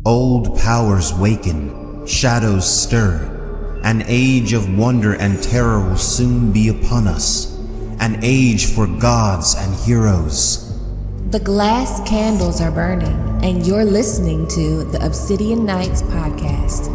Old powers waken, shadows stir. An age of wonder and terror will soon be upon us. An age for gods and heroes. The glass candles are burning, and you're listening to the Obsidian Nights podcast.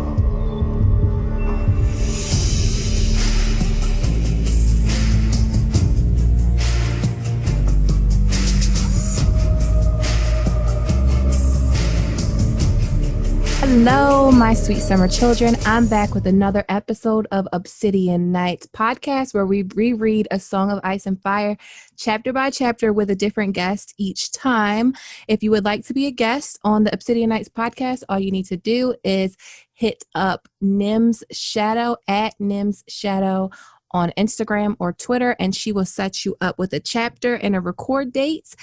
Hello, my sweet summer children. I'm back with another episode of Obsidian Nights podcast, where we reread A Song of Ice and Fire chapter by chapter with a different guest each time. If you would like to be a guest on the Obsidian Nights podcast, all you need to do is hit up Nim's Shadow at Nim's Shadow on Instagram or Twitter, and she will set you up with a chapter and a record date.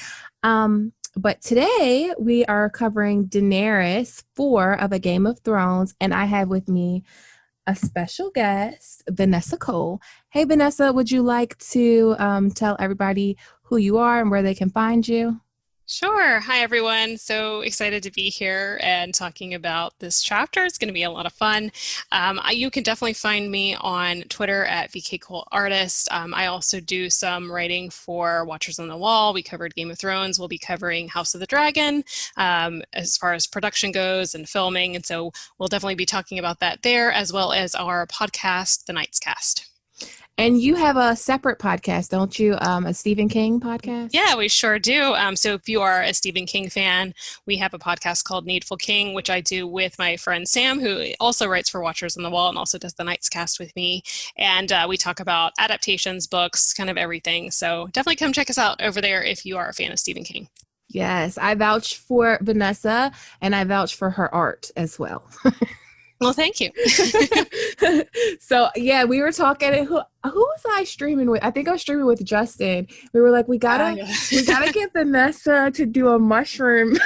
But today we are covering Daenerys 4 of A Game of Thrones, and I have with me a special guest, Vanessa Cole. Hey, Vanessa, would you like to tell everybody who you are and where they can find you? Sure. Hi, everyone. So excited to be here and talking about this chapter. It's going to be a lot of fun. You can definitely find me on Twitter at VKColeArtist. I also do some writing for Watchers on the Wall. We covered Game of Thrones. We'll be covering House of the Dragon as far as production goes and filming. And so we'll definitely be talking about that there, as well as our podcast, The Night's Cast. And you have a separate podcast, don't you? A Stephen King podcast? Yeah, we sure do. So if you are a Stephen King fan, we have a podcast called Needful King, which I do with my friend Sam, who also writes for Watchers on the Wall and also does the Night's Cast with me. And we talk about adaptations, books, kind of everything. So definitely come check us out over there if you are a fan of Stephen King. Yes, I vouch for Vanessa, and I vouch for her art as well. Well, thank you. So, yeah, we were talking. Who was I streaming with? I think I was streaming with Justin. We were like, we gotta get Vanessa to do a mushroom.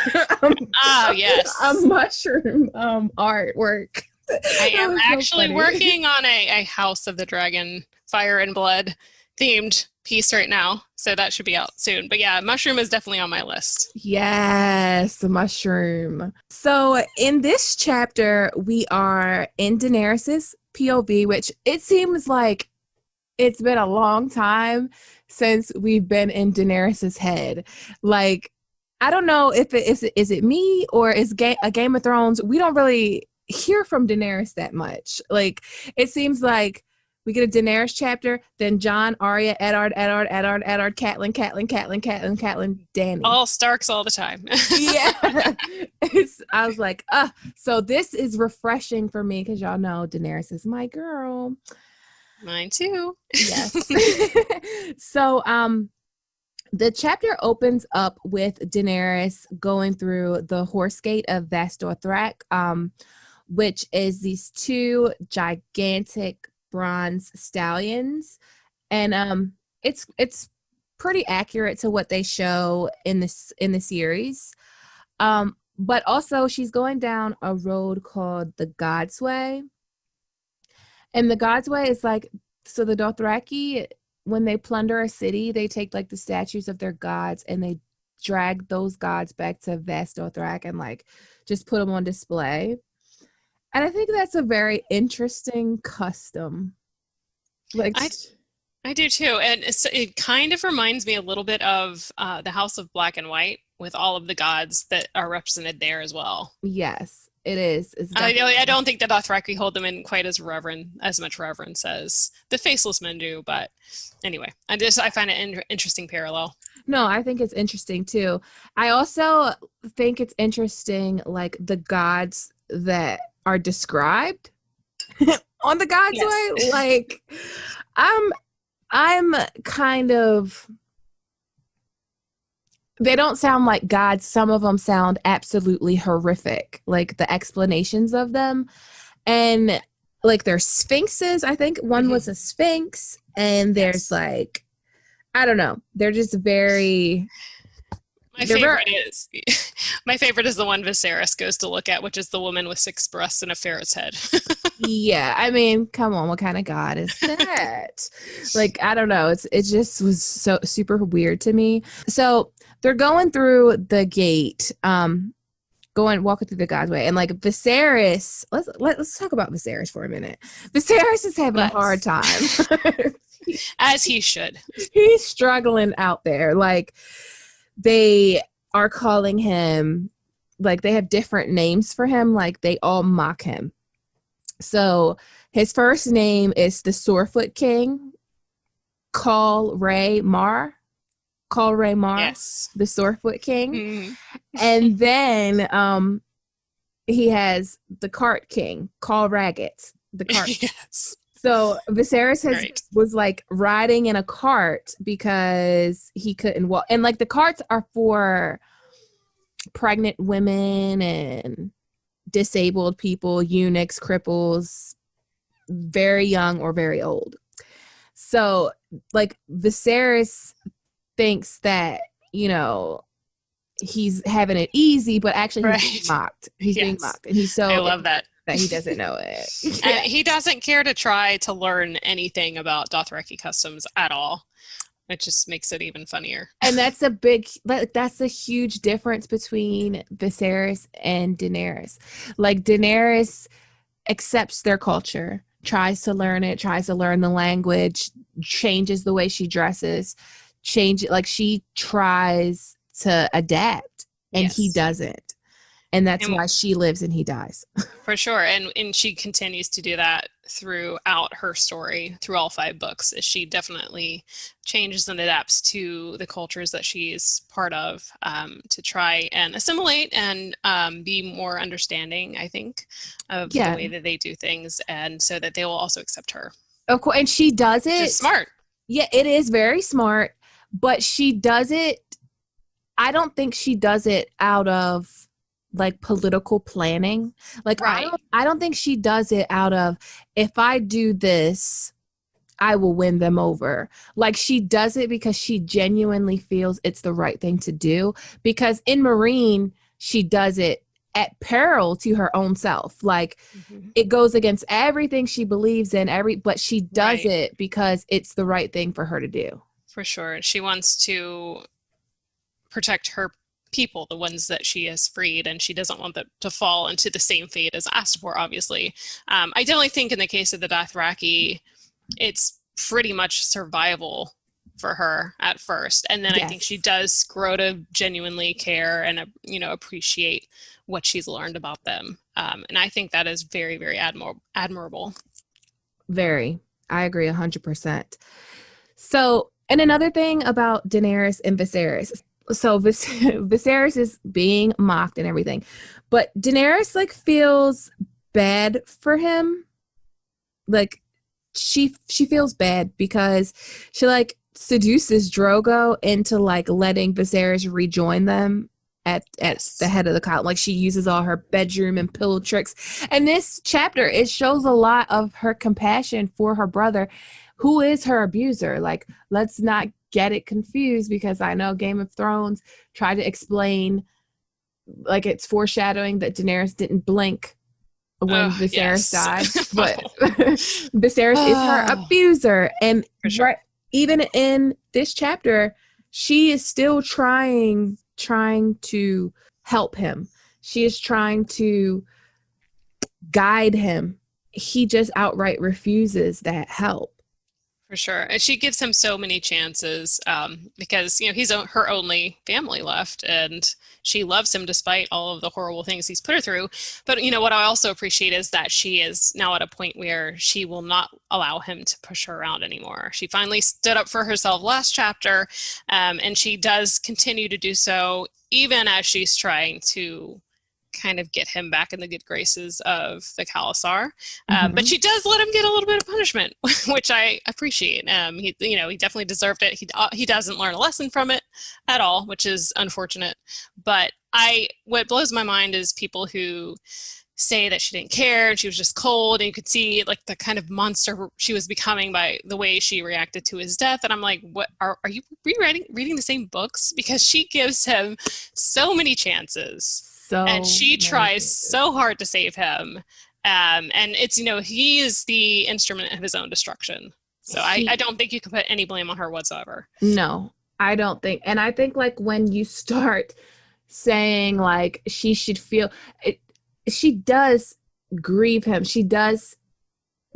Yes, a mushroom artwork. I am actually working on a House of the Dragon, Fire and Blood themed piece right now, so that should be out soon. But yeah, mushroom is definitely on my list. Yes, the mushroom. So in this chapter, we are in Daenerys's POV, which it seems like it's been a long time since we've been in Daenerys's head. Like, I don't know if is it me or is a Game of Thrones. We don't really hear from Daenerys that much. Like, it seems like we get a Daenerys chapter, then Jon, Arya, Eddard, Catelyn, Dany. All Starks all the time. Yeah. I was like, so this is refreshing for me because y'all know Daenerys is my girl. Mine too. Yes. So the chapter opens up with Daenerys going through the Horse Gate of Vastothrak, which is these two gigantic bronze stallions, and it's pretty accurate to what they show in the series, but also she's going down a road called the God's Way, and the God's Way is like, so the Dothraki, when they plunder a city, they take like the statues of their gods and they drag those gods back to Vastothrak and like just put them on display. And I think that's a very interesting custom. Like, I do too. And it kind of reminds me a little bit of the House of Black and White with all of the gods that are represented there as well. Yes, it is. I don't think the Dothraki hold them in quite as much reverence as the Faceless Men do. But anyway, I find it an interesting parallel. No, I think it's interesting too. I also think it's interesting, like the gods that are described on the God's Way. Like, I'm kind of, they don't sound like gods. Some of them sound absolutely horrific, like the explanations of them. And like there's sphinxes. I think one was a sphinx, and there's like, I don't know. They're just very... My favorite is the one Viserys goes to look at, which is the woman with 6 breasts and a ferret's head. Yeah, I mean, come on, what kind of god is that? Like, I don't know. It just was so super weird to me. So they're going through the gate, walking through the God's way. And like Viserys, let's talk about Viserys for a minute. Viserys is having a hard time. As he should. He's struggling out there. Like, they are calling him, like, they have different names for him. Like, they all mock him. So his first name is the Sorefoot King, Khal Rhaymar. Yes. The Sorefoot King. Mm-hmm. And then he has the Cart King, Khal Raggett. The cart. Yes. So Viserys was like riding in a cart because he couldn't walk. And like the carts are for pregnant women and disabled people, eunuchs, cripples, very young or very old. So like Viserys thinks that, you know, he's having it easy, but actually he's being mocked. He's being mocked. And he's so I love that he doesn't know it. And he doesn't care to try to learn anything about Dothraki customs at all. It just makes it even funnier. And that's a huge difference between Viserys and Daenerys. Like, Daenerys accepts their culture, tries to learn it, tries to learn the language, changes the way she dresses, like she tries to adapt, and he doesn't. And that's why she lives and he dies. For sure. And she continues to do that throughout her story, through all 5 books. She definitely changes and adapts to the cultures that she's part of, to try and assimilate and be more understanding, I think, of the way that they do things, and so that they will also accept her. Of course. And she does it. She's smart. Yeah, it is very smart. But she does it, I don't think she does it out of like political planning. Like, I don't think she does it out of, if I do this, I will win them over. Like, she does it because she genuinely feels it's the right thing to do. Because in Meereen, she does it at peril to her own self. Like, it goes against everything she believes in, but she does it because it's the right thing for her to do. For sure. She wants to protect her people, the ones that she has freed, and she doesn't want them to fall into the same fate as Astapor, obviously. I definitely think in the case of the Dothraki, it's pretty much survival for her at first. And then I think she does grow to genuinely care and, appreciate what she's learned about them. And I think that is very, very admirable. Very. I agree 100%. So, and another thing about Daenerys and Viserys. So Viserys is being mocked and everything, but Daenerys like feels bad for him. Like, she feels bad because she like seduces Drogo into like letting Viserys rejoin them at the head of the column. Like, she uses all her bedroom and pillow tricks. And this chapter, it shows a lot of her compassion for her brother, who is her abuser. Like, let's not get it confused, because I know Game of Thrones tried to explain, like, it's foreshadowing that Daenerys didn't blink when Viserys died, but Viserys is her abuser. And even in this chapter, she is still trying to help him. She is trying to guide him. He just outright refuses that help. For sure. And she gives him so many chances, because, he's her only family left, and she loves him despite all of the horrible things he's put her through. But, what I also appreciate is that she is now at a point where she will not allow him to push her around anymore. She finally stood up for herself last chapter, and she does continue to do so, even as she's trying to kind of get him back in the good graces of the Khalasar. But she does let him get a little bit of punishment, which I appreciate. He definitely deserved it. He doesn't learn a lesson from it at all, which is unfortunate. But what blows my mind is people who say that she didn't care and she was just cold, and you could see like the kind of monster she was becoming by the way she reacted to his death. And I'm like, what are you reading the same books? Because she gives him so many chances. And she tries so hard to save him. And it's, he is the instrument of his own destruction. So I don't think you can put any blame on her whatsoever. No, I don't think. And I think like when you start saying like she should feel it. She does grieve him. She does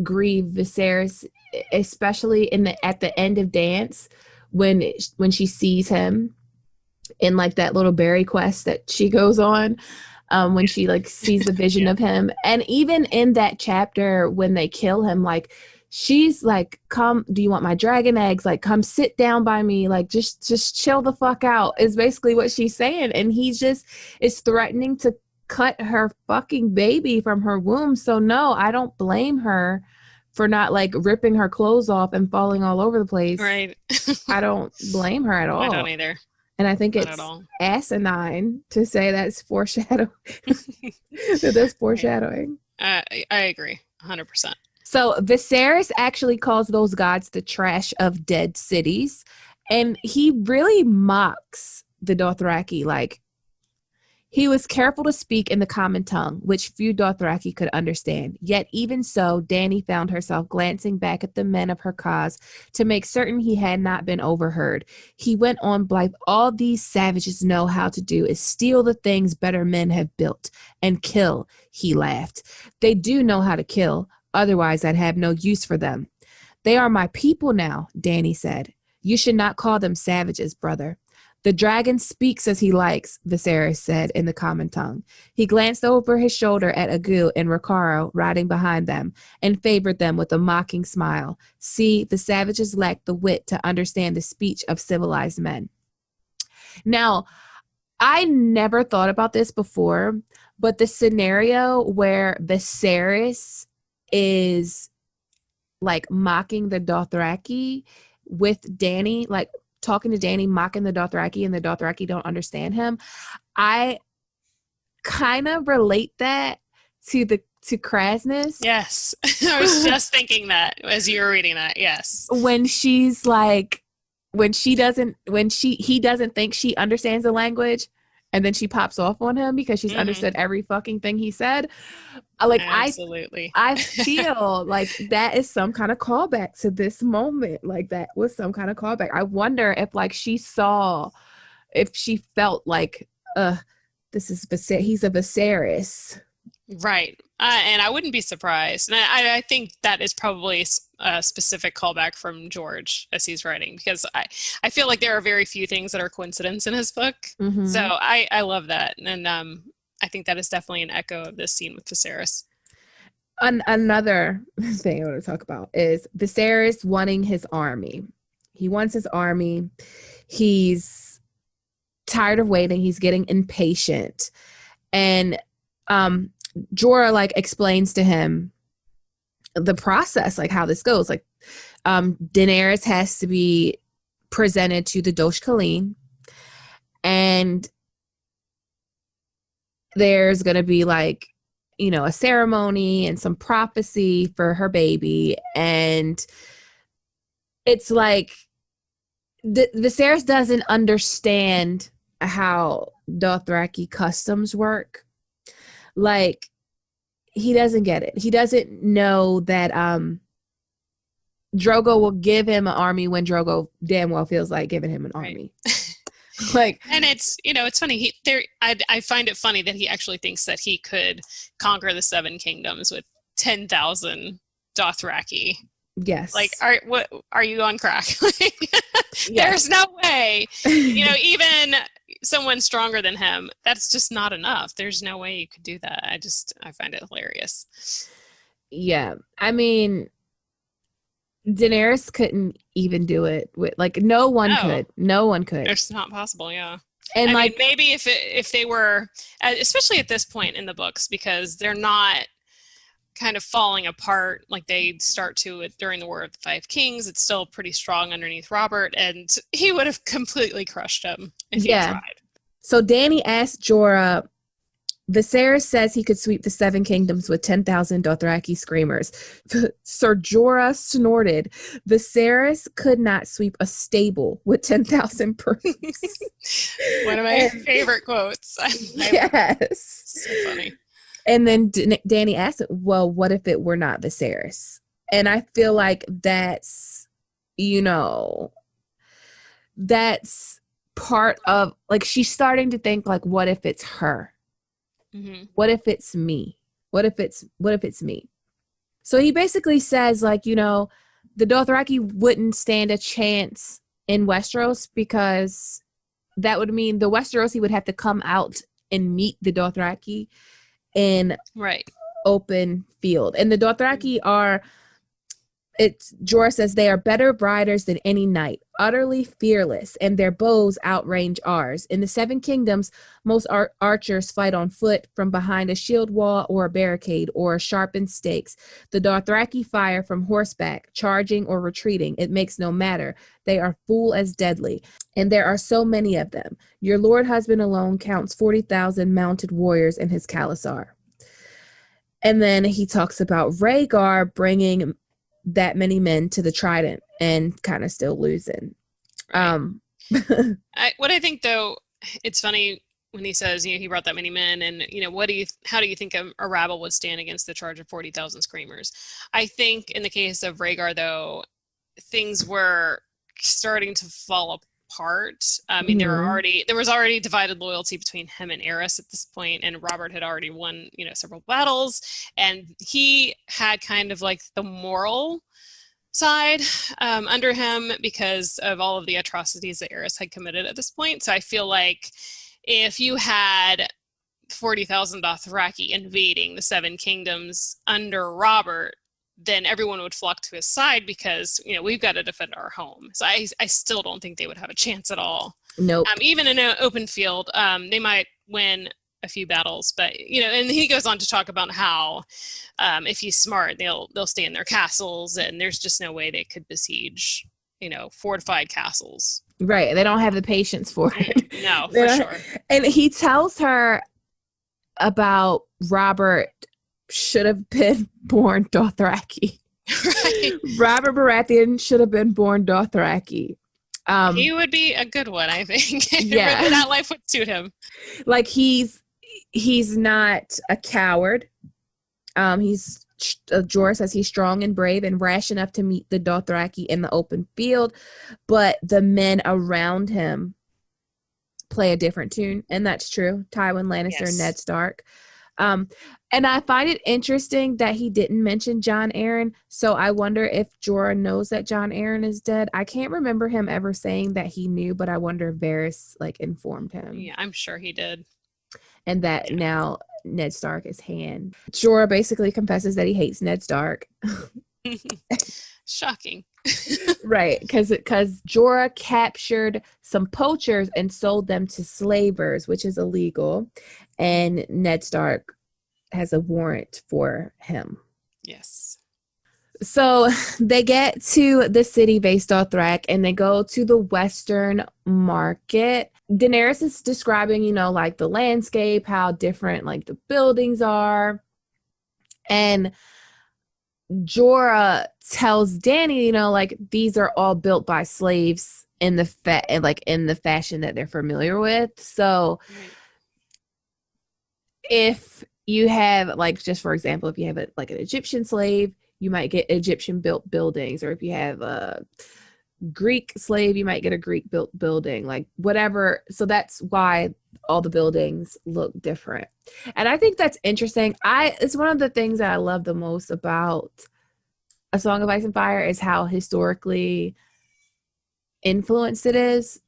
grieve Viserys, especially at the end of Dance when she sees him in like that little berry quest that she goes on, when she like sees the vision of him. And even in that chapter when they kill him, like she's like, come, do you want my dragon eggs? Like, come sit down by me. Like, just chill the fuck out is basically what she's saying. And he just is threatening to cut her fucking baby from her womb. So no, I don't blame her for not like ripping her clothes off and falling all over the place. Right. I don't blame her at all. I don't either. And I think it's asinine to say that's foreshadowing. That's foreshadowing. I agree 100%. So Viserys actually calls those gods the trash of dead cities. And he really mocks the Dothraki. Like, he was careful to speak in the common tongue, which few Dothraki could understand. Yet even so, Dany found herself glancing back at the men of her cause to make certain he had not been overheard. He went on, Blythe, all these savages know how to do is steal the things better men have built and kill, he laughed. They do know how to kill, otherwise I'd have no use for them. They are my people now, Dany said. You should not call them savages, brother. The dragon speaks as he likes, Viserys said in the common tongue. He glanced over his shoulder at Agu and Rakaro riding behind them and favored them with a mocking smile. See, the savages lack the wit to understand the speech of civilized men. Now, I never thought about this before, but the scenario where Viserys is like mocking the Dothraki with Dany, like talking to Dany, mocking the Dothraki, and the Dothraki don't understand him. I kind of relate that to Kraznys. Yes. I was just thinking that as you were reading that. Yes. When she's like, he doesn't think she understands the language, and then she pops off on him because she's understood every fucking thing he said. Like, absolutely. I feel like that is some kind of callback to this moment. Like, that was some kind of callback. I wonder if like she felt like, this is he's a Viserys. Right. And I wouldn't be surprised. And I think that is probably a specific callback from George as he's writing, because I feel like there are very few things that are coincidence in his book. Mm-hmm. So I love that. And I think that is definitely an echo of this scene with Viserys. Another thing I want to talk about is Viserys wanting his army. He wants his army. He's tired of waiting. He's getting impatient. And Jorah like explains to him the process, like how this goes. Like, Daenerys has to be presented to the Dosh Khaleen, and there's going to be like, you know, a ceremony and some prophecy for her baby. And it's like Viserys doesn't understand how Dothraki customs work. Like, he doesn't get it. He doesn't know that Drogo will give him an army when Drogo damn well feels like giving him an army. Like, and it's, you know, it's funny. I find it funny that he actually thinks that he could conquer the Seven Kingdoms with 10,000 Dothraki. Yes. Like, are you on crack? There's no way. You know, even someone stronger than him, that's just not enough. There's no way you could do that. I find it hilarious. Yeah. I mean, Daenerys couldn't even do it with, like, no one could. It's not possible. Yeah. And I mean, maybe if they were, especially at this point in the books, because they're not kind of falling apart like they start to during the War of the Five Kings. It's still pretty strong underneath Robert, and he would have completely crushed him if he tried. So Dany asked Jorah, Viserys says he could sweep the Seven Kingdoms with 10,000 Dothraki screamers. Sir Jorah snorted. Viserys could not sweep a stable with 10,000 priests. One of my favorite quotes. Yes. So funny. And then Dany asked, well, what if it were not Viserys? And I feel like that's, you know, that's part of, like, she's starting to think, like, what if it's her? Mm-hmm. What if it's me? What if it's me? So he basically says, like, the Dothraki wouldn't stand a chance in Westeros, because that would mean the Westerosi would have to come out and meet the Dothraki in open field. And the Dothraki are, Jorah says, they are better riders than any knight, utterly fearless, and their bows outrange ours. In the Seven Kingdoms, most archers fight on foot from behind a shield wall or a barricade or sharpened stakes. The Dothraki fire from horseback, charging or retreating. It makes no matter. They are full as deadly, and there are so many of them. Your lord husband alone counts 40,000 mounted warriors in his Khalasar. And then he talks about Rhaegar bringing that many men to the Trident and kind of still losing. What I think, though, it's funny when he says, he brought that many men, and how do you think a rabble would stand against the charge of 40,000 screamers? I think in the case of Rhaegar, though, things were starting to fall apart. I mean, there was already divided loyalty between him and Aerys at this point, and Robert had already won, several battles, and he had kind of like the moral side under him because of all of the atrocities that Aerys had committed at this point. So I feel like if you had 40,000 Dothraki invading the Seven Kingdoms under Robert, then everyone would flock to his side because, we've got to defend our home. So I still don't think they would have a chance at all. Nope. Even in an open field, they might win a few battles, but, and he goes on to talk about how if he's smart, they'll stay in their castles, and there's just no way they could besiege, fortified castles. Right. They don't have the patience for it. No, for sure. And he tells her about Robert should have been born Dothraki. Right. Robert Baratheon should have been born Dothraki. He would be a good one, I think. Yeah. That life would suit him. Like, he's not a coward. Jorah says he's strong and brave and rash enough to meet the Dothraki in the open field, but the men around him play a different tune, and that's true. Tywin Lannister and Ned Stark. And I find it interesting that he didn't mention Jon Arryn, so I wonder if Jorah knows that Jon Arryn is dead. I can't remember him ever saying that he knew, but I wonder if Varys informed him. Yeah, I'm sure he did. And that now Ned Stark is hand. Jorah basically confesses that he hates Ned Stark. Shocking. Right, because Jorah captured some poachers and sold them to slavers, which is illegal, and Ned Stark has a warrant for him. Yes. So they get to the city based Dothrak, and they go to the Western Market. Daenerys is describing, the landscape, how different the buildings are, and Jorah tells Dany, these are all built by slaves in the in the fashion that they're familiar with. So if you have just for example, if you have an Egyptian slave, you might get Egyptian built buildings, or if you have a Greek slave, you might get a Greek built building, whatever. So that's why all the buildings look different. And I think that's interesting. It's one of the things that I love the most about A Song of Ice and Fire is how historically influenced it is,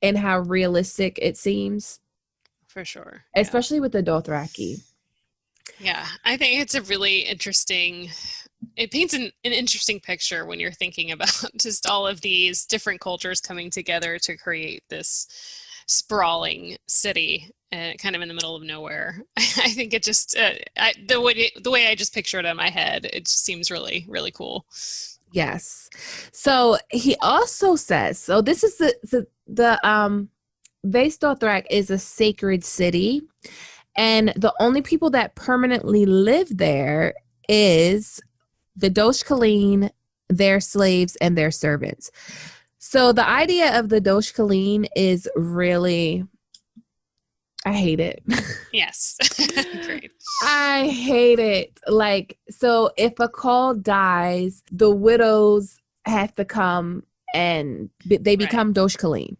and how realistic it seems. For sure. Especially with the Dothraki. Yeah, I think it's a really interesting, it paints an interesting picture when you're thinking about just all of these different cultures coming together to create this sprawling city kind of in the middle of nowhere. I think it just, the way I just pictured it in my head, it just seems really, really cool. Yes. So he also says, so this is the Vaes Dothrak is a sacred city, and the only people that permanently live there is the Dosh Khaleen, their slaves, and their servants. So the idea of the Dosh Khaleen is really, I hate it. Yes. Great. I hate it. So if a call dies, the widows have to come and they become Dosh Khaleen.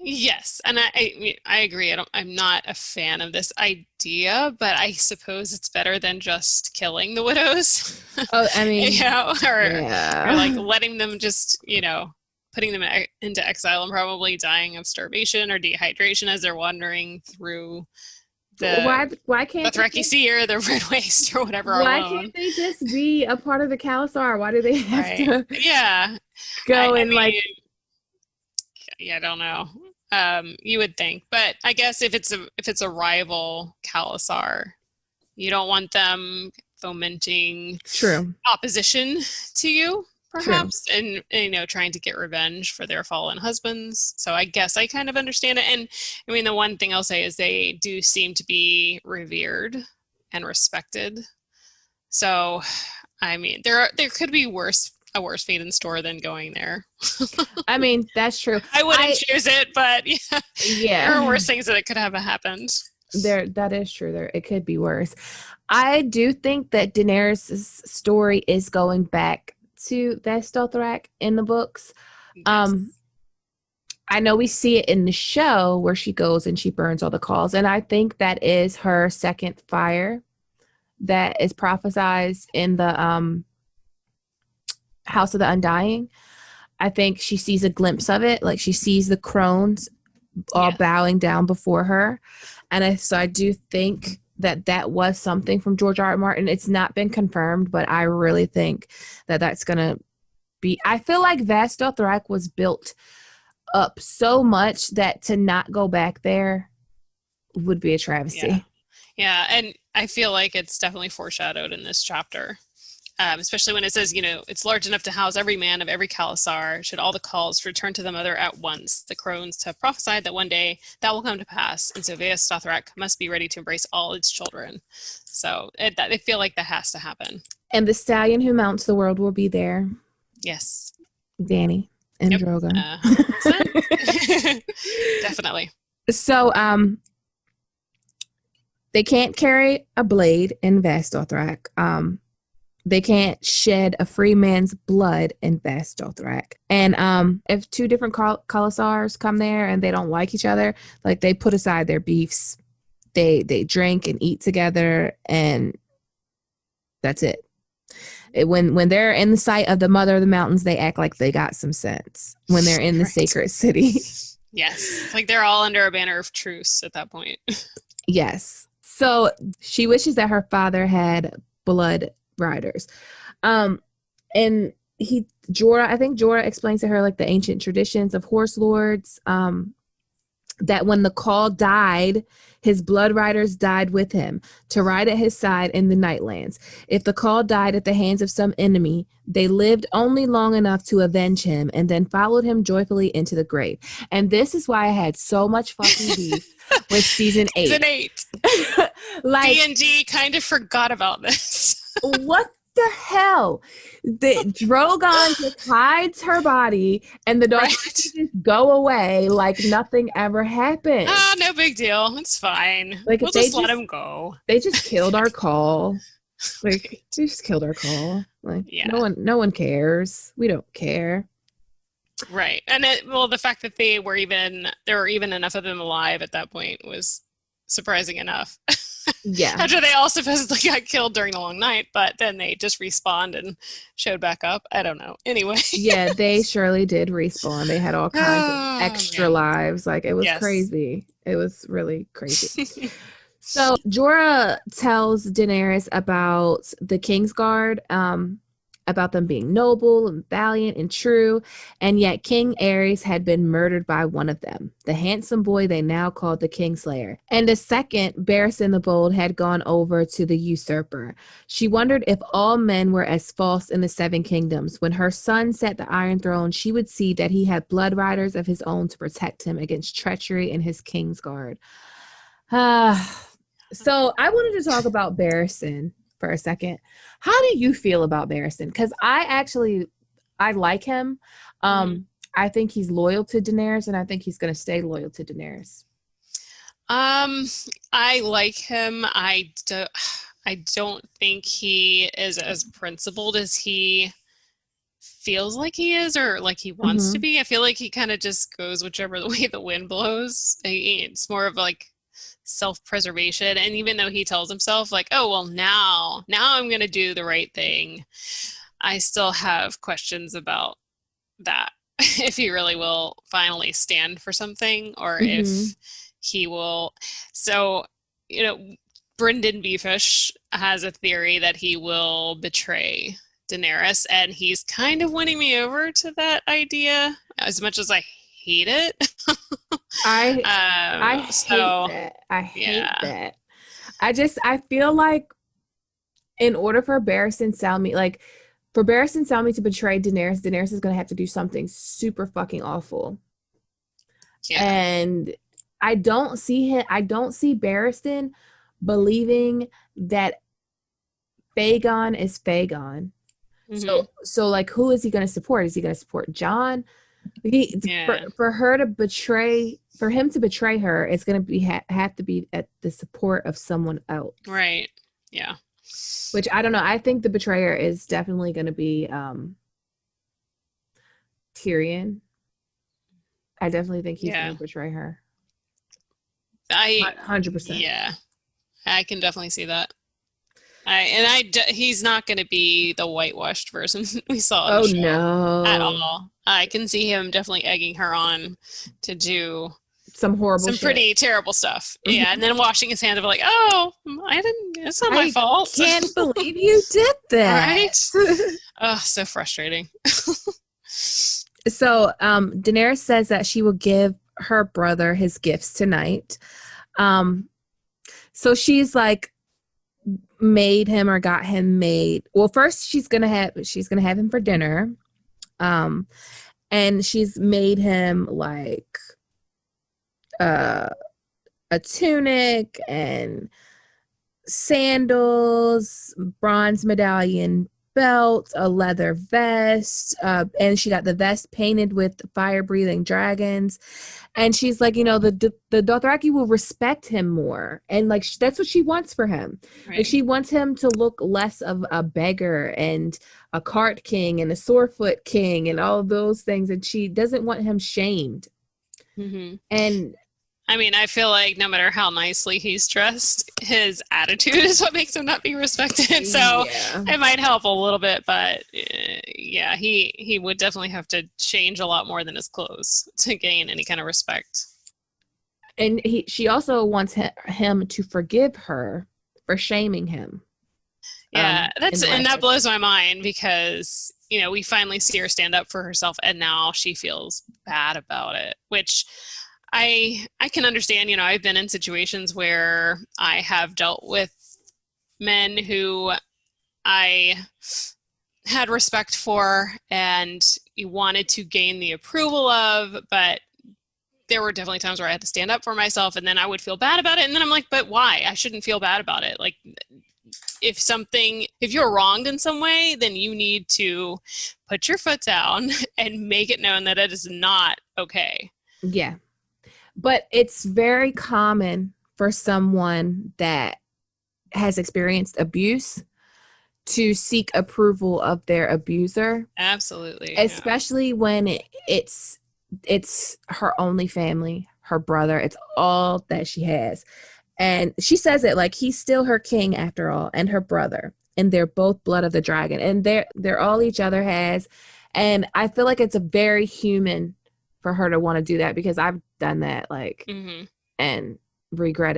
Yes, and I agree. I'm not a fan of this idea, but I suppose it's better than just killing the widows, Oh, I you mean, know, or like yeah. letting them just, putting them into exile and probably dying of starvation or dehydration as they're wandering through the Why can't they Dothraki just Sea or the Red Waste or whatever why alone. can't they just be a part of the Khalasar? Why do they have Right. to Yeah. go I and like mean, yeah, I don't know. You would think, but I guess if it's a rival Khalasar, you don't want them fomenting true, opposition to you, true. perhaps, and trying to get revenge for their fallen husbands. So I guess I kind of understand it. And I mean, the one thing I'll say is they do seem to be revered and respected. So, I mean, there could be a worse fate in store than going there. I mean, that's true. I wouldn't choose it, but yeah, there are Yeah, worse things that could have happened. that is true. There, it could be worse. I do think that Daenerys' story is going back to Vastothrak in the books. Yes. I know we see it in the show where she goes and she burns all the calls, and I think that is her second fire that is prophesied in the House of the Undying. I think she sees a glimpse of it, like she sees the crones all bowing down before her, and so I do think that was something from George R. R. Martin. It's not been confirmed, but I really think that that's gonna be. I feel like Vast Dothrak was built up so much that to not go back there would be a travesty. Yeah, and I feel like it's definitely foreshadowed in this chapter. Especially when it says, it's large enough to house every man of every Khalasar, should all the calls return to the mother at once. The crones have prophesied that one day that will come to pass, and so Vaes Dothrak must be ready to embrace all its children. So I feel like that has to happen. And the stallion who mounts the world will be there. Yes. Danny and Yep. Drogon. 100%. Definitely. So, they can't carry a blade in Vaes Dothrak. They can't shed a free man's blood in Vaes Dothrak. And if two different Khalasars come there and they don't like each other, like they put aside their beefs, they drink and eat together, and that's it. When they're in the sight of the Mother of the Mountains, they act like they got some sense. When they're in the sacred city, yes, it's like they're all under a banner of truce at that point. Yes. So she wishes that her father had blood riders. And I think Jorah explains to her like the ancient traditions of horse lords, that when the call died, his blood riders died with him to ride at his side in the Nightlands. If the call died at the hands of some enemy, they lived only long enough to avenge him and then followed him joyfully into the grave. And this is why I had so much fucking beef with season 8. Season 8. Like D&D kind of forgot about this. What the hell? The Drogon just hides her body and the Dothraki just go away like nothing ever happened. No big deal. It's fine. Like we'll just let him go. They just killed our call. Like they just killed our call. Like no one cares. We don't care. Right. And the fact that there were even enough of them alive at that point was surprising enough. Yeah. After they all supposedly got killed during the long night, but then they just respawned and showed back up. I don't know. Anyway. Yeah, they surely did respawn. They had all kinds of extra lives. Like it was crazy. It was really crazy. So Jorah tells Daenerys about the Kingsguard, about them being noble and valiant and true, and yet King Aerys had been murdered by one of them, the handsome boy they now called the Kingslayer. And the second, Barristan the Bold, had gone over to the usurper. She wondered if all men were as false in the Seven Kingdoms. When her son sat the Iron Throne, she would see that he had blood riders of his own to protect him against treachery in his Kingsguard. So I wanted to talk about Barristan for a second. How do you feel about Barristan? Because I like him. I think he's loyal to Daenerys, and I think he's going to stay loyal to Daenerys. I like him. I don't think he is as principled as he feels like he is, or like he wants to be. I feel like he kind of just goes whichever way the wind blows. It's more of like self-preservation. And even though he tells himself like, oh, well, now I'm going to do the right thing, I still have questions about that. If he really will finally stand for something, or if he will. So, Brendan Beefish has a theory that he will betray Daenerys, and he's kind of winning me over to that idea, as much as I hate it. I hate that. I hate that. I feel like in order for Barristan Selmy, for Barristan Selmy to betray Daenerys is going to have to do something super fucking awful. Yeah. And I don't see Barristan believing that Fagon is Fagon. So like, who is he going to support? Is he going to support Jon? For him to betray her, it's going to have to be at the support of someone else. Right. Yeah. Which I don't know. I think the betrayer is definitely going to be Tyrion. I definitely think he's going to betray her. 100%. Yeah, I can definitely see that. He's not going to be the whitewashed version we saw on the show no. at all. I can see him definitely egging her on to do some pretty terrible stuff. Yeah, and then washing his hands of like, oh, it's not my fault. I can't believe you did that. Right? Oh, so frustrating. So Daenerys says that she will give her brother his gifts tonight. So she's like made him or got him made. Well, first she's gonna have him for dinner. And she's made him like a tunic and sandals, bronze medallion belt, a leather vest, and she got the vest painted with fire-breathing dragons. And she's like, the Dothraki will respect him more, and like that's what she wants for him. Right. Like she wants him to look less of a beggar and a cart king and a sorefoot king and all of those things, and she doesn't want him shamed. And I mean, I feel like no matter how nicely he's dressed, his attitude is what makes him not be respected. So it might help a little bit, but he would definitely have to change a lot more than his clothes to gain any kind of respect. And she also wants him to forgive her for shaming him. Yeah, that blows my mind because, we finally see her stand up for herself, and now she feels bad about it, which I can understand. I've been in situations where I have dealt with men who I had respect for and wanted to gain the approval of, but there were definitely times where I had to stand up for myself, and then I would feel bad about it, and then I'm like, but why? I shouldn't feel bad about it. Like, if you're wronged in some way, then you need to put your foot down and make it known that it is not okay. Yeah. But it's very common for someone that has experienced abuse to seek approval of their abuser. Absolutely. Especially when it's her only family, her brother. It's all that she has. And she says it like he's still her king after all, and her brother. And they're both blood of the dragon. And they're all each other has. And I feel like it's a very human for her to want to do that, because I've done that and regret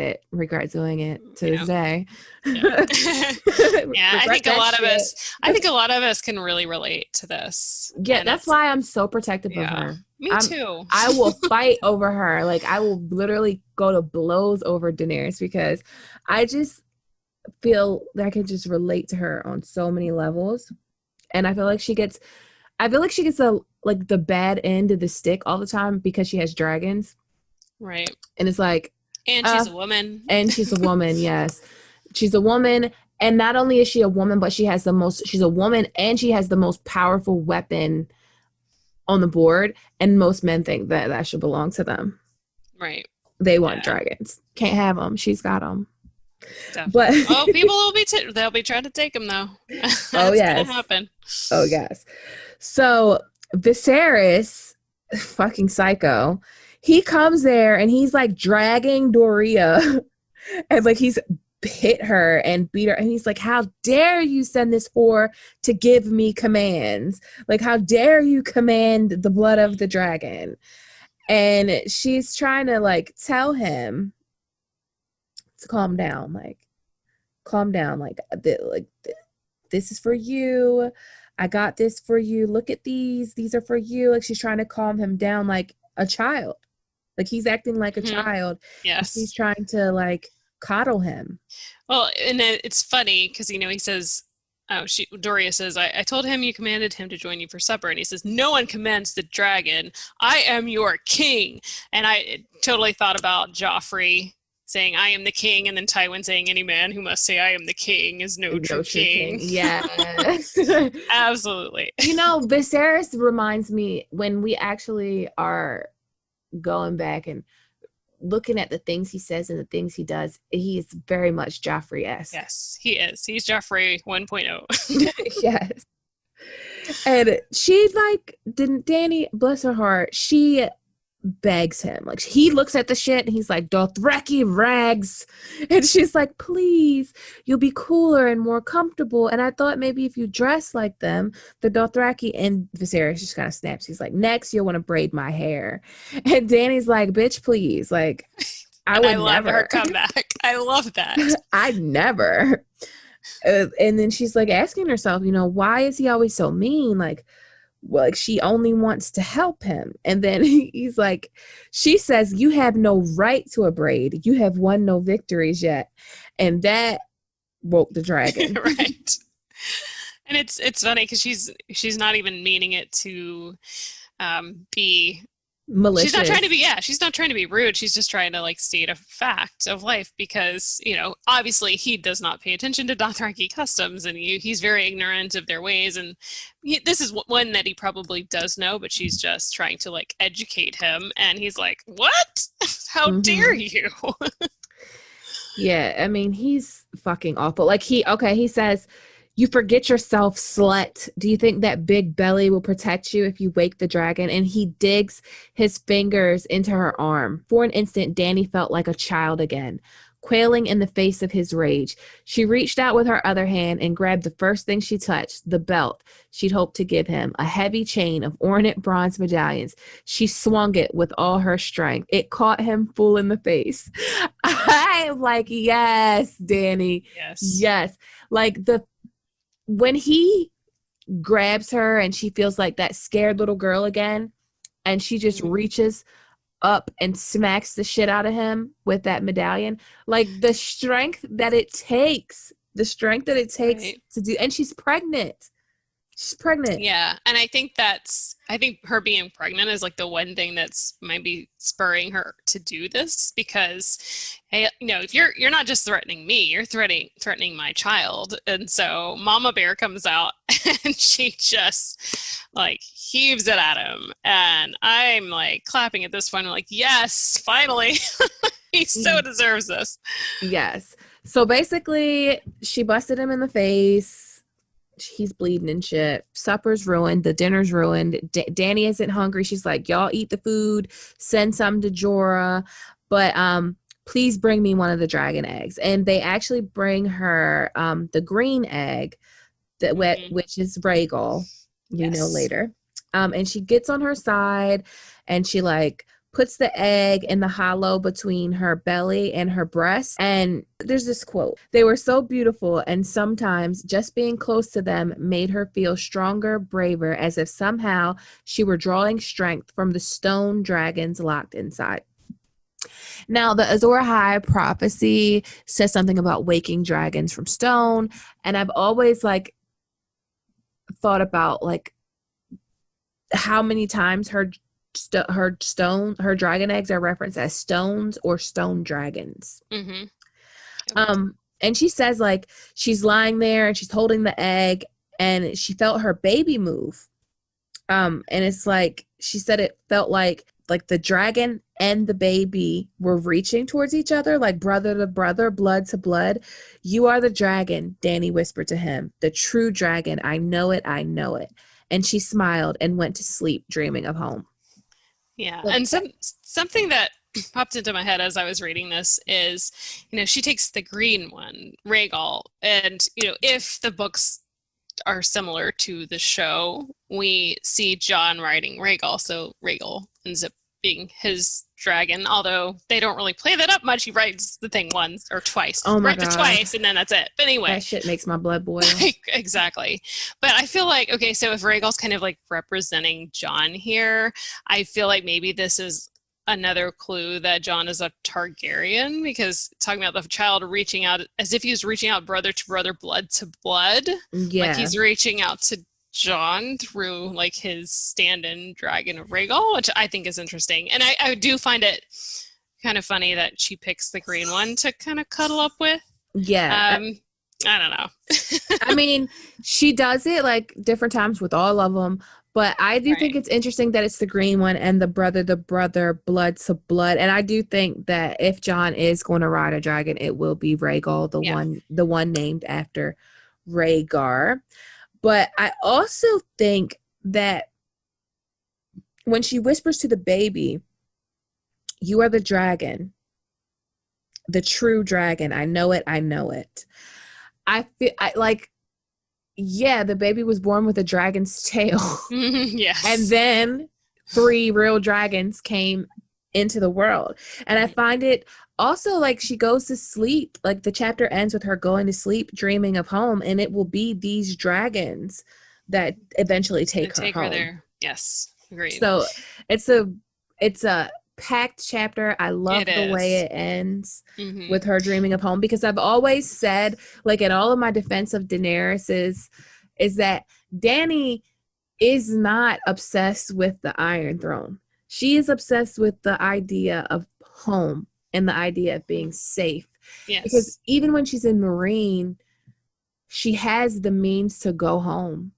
doing it to this day. I think a lot of us can really relate to this. Yeah, that's why I'm so protective of her. Me too. I will fight over her. Like, I will literally go to blows over Daenerys, because I just feel that I can just relate to her on so many levels. And I feel like she gets the bad end of the stick all the time because she has dragons. Right. And it's like, and she's a woman. And she's a woman, yes. She's a woman. And not only is she a woman, but she's a woman, and she has the most powerful weapon on the board. And most men think that should belong to them. Right. They want dragons. Can't have them. She's got them. But Definitely. Oh, people will be they'll be trying to take him though. That's gonna happen. Oh yes. So Viserys, fucking psycho, he comes there and he's like dragging Doria and like he's hit her and beat her, and he's like, how dare you send this whore to give me commands, like how dare you command the blood of the dragon. And she's trying to like tell him to calm down, like this is for you, I got this for you, look at these are for you. Like she's trying to calm him down like a child, like he's acting like a child. Yes. She's trying to like coddle him. Well, and it's funny because he says, Doria says, I told him you commanded him to join you for supper, and he says, no one commands the dragon, I am your king. And I totally thought about Joffrey saying, I am the king, and then Tywin saying, any man who must say I am the king is no true king. Yes. Absolutely. Viserys reminds me, when we actually are going back and looking at the things he says and the things he does, he is very much Joffrey-esque. Yes, he is. He's Joffrey 1.0. Yes. And she Dany, bless her heart, she begs him. Like he looks at the shit and he's like, Dothraki rags. And she's like, please, you'll be cooler and more comfortable. And I thought maybe if you dress like them, the Dothraki. And Viserys just kind of snaps. He's like, next you'll want to braid my hair. And Dany's like, bitch, please. Like I love her comeback. I love that. I never. And then she's like asking herself, why is he always so mean? Like she only wants to help him. And then he's like, she says, you have no right to a braid. You have won no victories yet. And that woke the dragon. Right. And it's funny because she's not even meaning it to be malicious. She's not trying to be rude. She's just trying to state a fact of life because, obviously he does not pay attention to Dothraki customs and he's very ignorant of their ways. And this is one that he probably does know, but she's just trying to educate him. And he's like, what? How dare you? Yeah. I mean, he's fucking awful. He says, you forget yourself, slut. Do you think that big belly will protect you if you wake the dragon? And he digs his fingers into her arm. For an instant, Dany felt like a child again, quailing in the face of his rage. She reached out with her other hand and grabbed the first thing she touched, the belt she'd hoped to give him, a heavy chain of ornate bronze medallions. She swung it with all her strength. It caught him full in the face. I'm like, yes, Dany. Yes. When he grabs her and she feels like that scared little girl again, and she just reaches up and smacks the shit out of him with that medallion, the strength that it takes right. To do, and she's pregnant. Yeah. And I think her being pregnant is the one thing that's maybe spurring her to do this because, hey, if you're not just threatening me, you're threatening my child. And so Mama Bear comes out and she just heaves it at him. And I'm clapping at this point. I'm like, yes, finally. He so deserves this. Yes. So basically she busted him in the face. He's bleeding and shit. Supper's ruined. The dinner's ruined. Dany isn't hungry. She's like, y'all eat the food. Send some to Jorah. But please bring me one of the dragon eggs. And they actually bring her the green egg, which is Rhaegal, later. And she gets on her side and she puts the egg in the hollow between her belly and her breast. And there's this quote: they were so beautiful, and sometimes just being close to them made her feel stronger, braver, as if somehow she were drawing strength from the stone dragons locked inside. Now, the Azor Ahai prophecy says something about waking dragons from stone. And I've always thought about how many times her dragon eggs are referenced as stones or stone dragons. And she says she's lying there and she's holding the egg and she felt her baby move. And it's she said it felt like the dragon and the baby were reaching towards each other, like brother to brother, blood to blood. "You are the dragon," Dany whispered to him. "The true dragon. I know it. I know it." And she smiled and went to sleep, dreaming of home. Yeah. And something that popped into my head as I was reading this is, she takes the green one, Rhaegal, and, if the books are similar to the show, we see Jon riding Rhaegal, so Rhaegal ends up being his dragon, although they don't really play that up much. He rides the thing once or twice. Oh my rides it twice, and then that's it. But anyway. That shit makes my blood boil. Exactly. But I feel like, okay, so if Rhaegal's kind of like representing Jon here, I feel like maybe this is another clue that Jon is a Targaryen, because talking about the child reaching out as if he was reaching out brother to brother, blood to blood. Yeah. Like he's reaching out to Jon through like his stand-in dragon of Rhaegal, which I think is interesting. And I do find it kind of funny that she picks the green one to kind of cuddle up with. Yeah. I don't know. I mean, she does it like different times with all of them, but I do think it's interesting that it's the green one and the brother to brother, blood to blood. And I do think that if Jon is going to ride a dragon, it will be Rhaegal, the one named after Rhaegar. But I also think that when she whispers to the baby, "You are the dragon, the true dragon. I know it. I know it." I feel the baby was born with a dragon's tail. Yes. And then 3 real dragons came into the world. And I find it also like she goes to sleep, like the chapter ends with her going to sleep, dreaming of home, and it will be these dragons that eventually take her home. There. Yes, agreed. So it's a packed chapter. I love the way it ends with her dreaming of home, because I've always said, like, in all of my defense of Daenerys is that Dany is not obsessed with the Iron Throne. She is obsessed with the idea of home and the idea of being safe. Yes. Because even when she's in Meereen, she has the means to go home,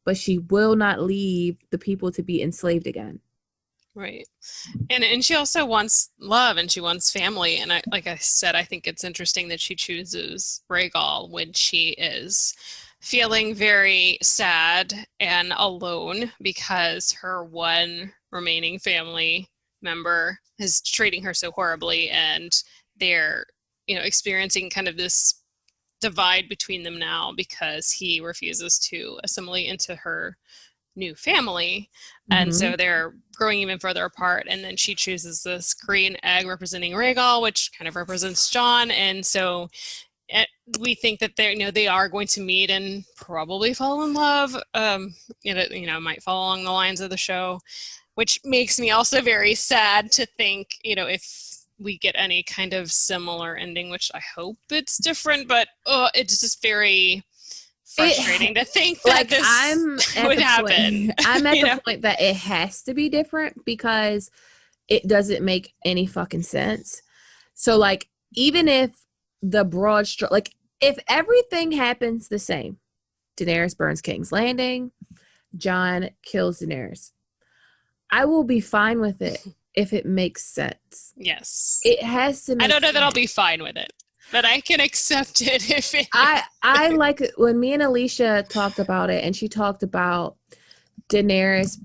but she will not leave the people to be enslaved again. Right. And she also wants love and she wants family. And like I said, I think it's interesting that she chooses Rhaegal when she is feeling very sad and alone because her one remaining family member is treating her so horribly, and they're, experiencing kind of this divide between them now because he refuses to assimilate into her new family. And so they're growing even further apart, and then she chooses this green egg representing Rhaegal, which kind of represents Jon. And so we think that they are going to meet and probably fall in love. Might fall along the lines of the show, which makes me also very sad to think, if we get any kind of similar ending, which I hope it's different, but it's just very frustrating to think that this would happen. I'm at the point that it has to be different because it doesn't make any fucking sense. So, like, even if the broad stroke, like, if everything happens the same, Daenerys burns King's Landing, Jon kills Daenerys, I will be fine with it if it makes sense. Yes. It has to make I don't know sense. that I'll be fine with it, but I can accept it if it... I like it when me and Alicia talked about it, and she talked about Daenerys.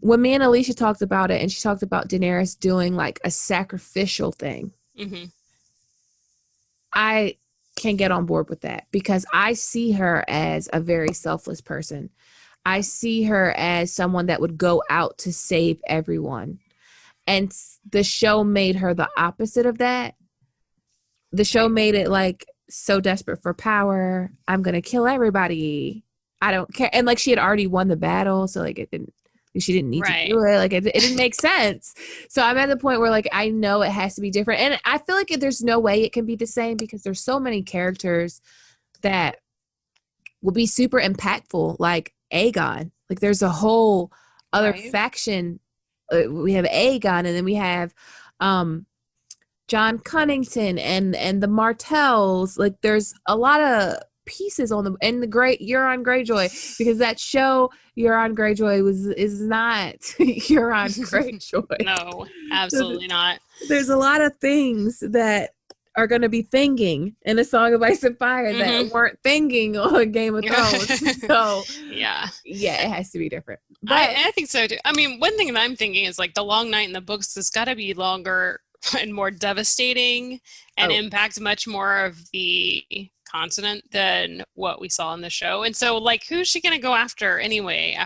When me and Alicia talked about it, and she talked about Daenerys doing like a sacrificial thing. I can get on board with that because I see her as a very selfless person. I see her as someone that would go out to save everyone. And the show made her the opposite of that. The show made it like so desperate for power. I'm going to kill everybody. I don't care. And like she had already won the battle. So like she didn't need to do it. Like it didn't make sense. So I'm at the point where like I know it has to be different. And I feel like there's no way it can be the same because there's so many characters that will be super impactful. Like Aegon. Like there's a whole other faction. We have Aegon, and then we have John Cunnington and the Martells. Like there's a lot of pieces on the and the great Euron Greyjoy, because that show Euron Greyjoy is not Euron Greyjoy. No, absolutely not. There's a lot of things that are going to be thinging in A Song of Ice and Fire that weren't thinging on Game of Thrones. So yeah, it has to be different. But I think so too. I mean, one thing that I'm thinking is like the Long Night in the books has got to be longer and more devastating and impact much more of the continent than what we saw in the show. And so like, who's she going to go after anyway,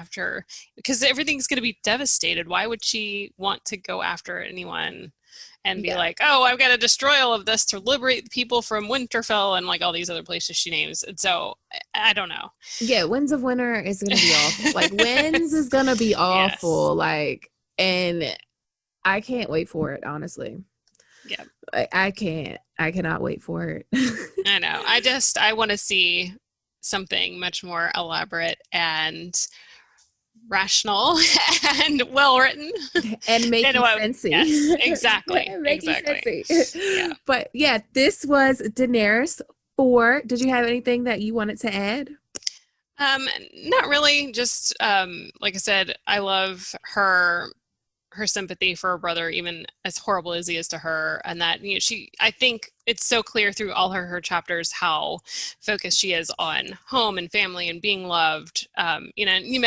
because everything's going to be devastated. Why would she want to go after anyone and be like, oh, I've got to destroy all of this to liberate the people from Winterfell and like all these other places she names. And so I don't know. Yeah, Winds of Winter is going to be awful. Like Winds is going to be awful. Yes. Like, and I can't wait for it, honestly. Yeah. I cannot wait for it. I know. I want to see something much more elaborate and rational and well written and making sense. Yes, exactly. Exactly. Yeah. But yeah, this was Daenerys 4. Did you have anything that you wanted to add? Not really. Just like I said, I love her sympathy for her brother, even as horrible as he is to her, and that I think it's so clear through all her chapters how focused she is on home and family and being loved.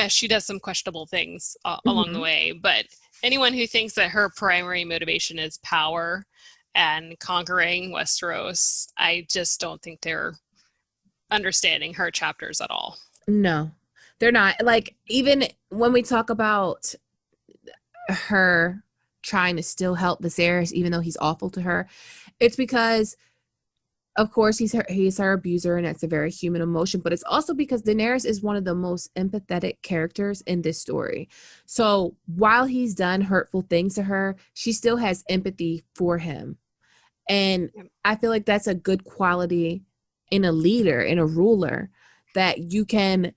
She does some questionable things along the way, but anyone who thinks that her primary motivation is power and conquering Westeros, I just don't think they're understanding her chapters at all. No, they're not. Like, even when we talk about her trying to still help Viserys even though he's awful to her, it's because of course he's her abuser, and that's a very human emotion, but it's also because Daenerys is one of the most empathetic characters in this story. So while he's done hurtful things to her, she still has empathy for him, and I feel like that's a good quality in a leader, in a ruler, that you can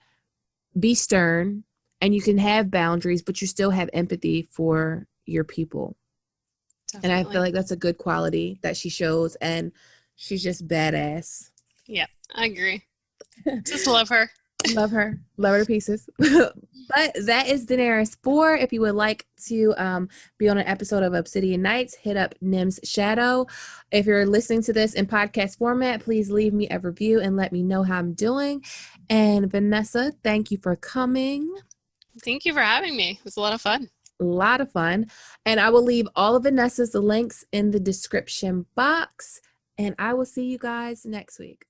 be stern and you can have boundaries, but you still have empathy for your people. Definitely. And I feel like that's a good quality that she shows, and she's just badass. Yeah, I agree. Just love her. Love her. Love her to pieces. But that is Daenerys 4. If you would like to be on an episode of Obsidian Nights, hit up Nim's Shadow. If you're listening to this in podcast format, please leave me a review and let me know how I'm doing. And Vanessa, thank you for coming. Thank you for having me. It was a lot of fun. A lot of fun. And I will leave all of Vanessa's links in the description box. And I will see you guys next week.